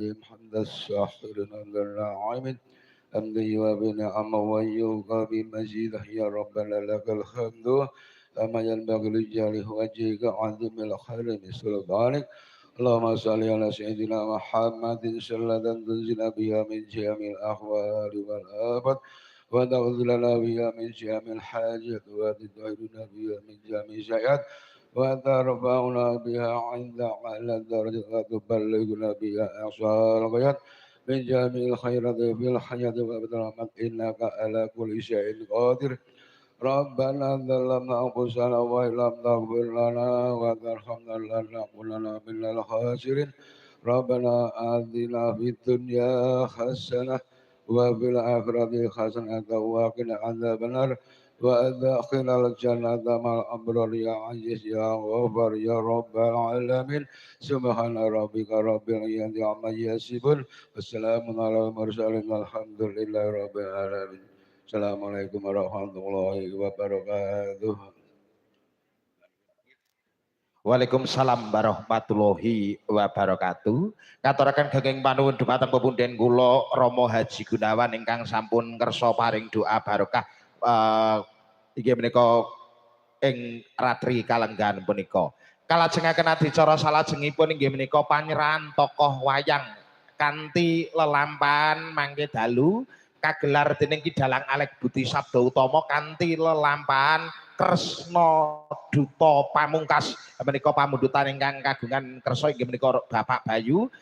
حمد الشاكرين الناعمين حمد يوافي نعمه ويكافئ مزيده يا ربنا لك الحمد كما ينبغي لجلال وجهك عظيم الخير مثل ذلك. اللهم صل على سيدنا محمد صلاة تنزل بها من جميع الأحوال والآفات وتغفر لنا بها من جميع الحاجات وتطهرنا بها من جميع السيئات وترفعنا بها عند أعلى الدرجات وتبلغنا بها أقصى الغايات من جميع الخيرات في الحياة والرحمة إنك على كل شيء قادر. ربنا ظلمنا أنفسنا وإن لم تغفر لنا وترحمنا لنكونن من الخاسرين. ربنا آتنا في الدنيا حسنة وفي الآخرة حسنة وقنا عذاب النار وأدخلنا الجنة مع الأبرار يا عزيز يا غفار يا رب العالمين. سبحان ربك رب العزة عما يصفون والسلام على المرسلين الحمد لله رب العالمين. Assalamualaikum warahmatullahi wabarakatuh. Waalaikumsalam warahmatullahi wabarakatuh. Katuraken gaging panuwun dhumateng pepunden kula Rama Haji Gunawan ingkang sampun kersa paring doa barokah inggih menika ing ratri kalenggan punika. Kalajengaken adicara salajengipun inggih menika panyerahan tokoh wayang kanthi lelampahan mangke dalu kagelar dening Ki Dalang Alek Budi Sabda Utama kanthi lelampahan Kresna Duta Pamungkas menika pamundutan ingkang kagungan kersa inggih menika Bapak Bayu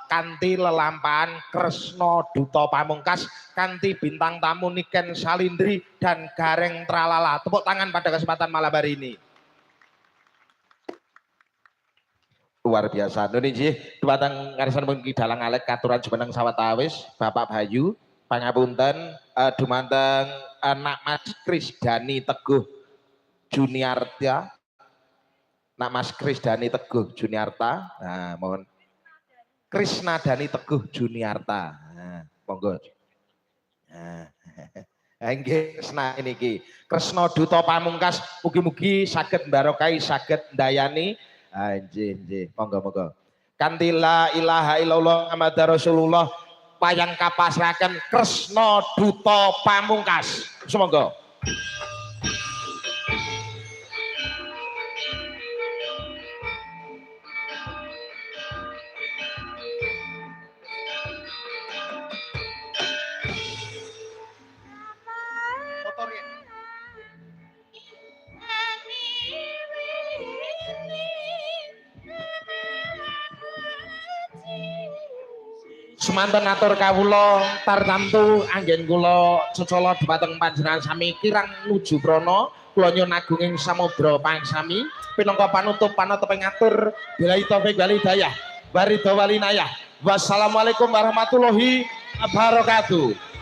kanthi lelampahan Kresna Duta Pamungkas kanthi bintang tamu Niken Salindri dan Gareng Tralala. Tepuk tangan pada kesempatan malam hari ini. Luar biasa. Nun inggih dhumateng ngarsanipun Ki Dalang Alek katuran jumeneng sawetawis Bapak Bayu pangapunten dumateng Nak Mas Krisdani Teguh Juniarta. Nak Mas Krisdani Teguh Juniarta. Nah, mohon Krisna Dani Teguh Juniarta. Nah, monggo. Nah, nggih Krisna niki. Kresna Duta Pamungkas mugi-mugi saged mbarokahi saged ndayani. Nggih, nggih. Monggo-monggo. Kanthi la ilaha illallah Muhammadar Rasulullah wayang kapasrahaken Kresna Duta Pamungkas. Sumangga. Semanten atur kawula tartamtu anggen kula cecala dhumateng panjenengan sami kirang nuju prana kula nyuwun agunging samudra pangsami pinangka panutup panateping atur billahi taufik wal hidayah waridho walinayah. Wassalamualaikum warahmatullahi wabarakatuh.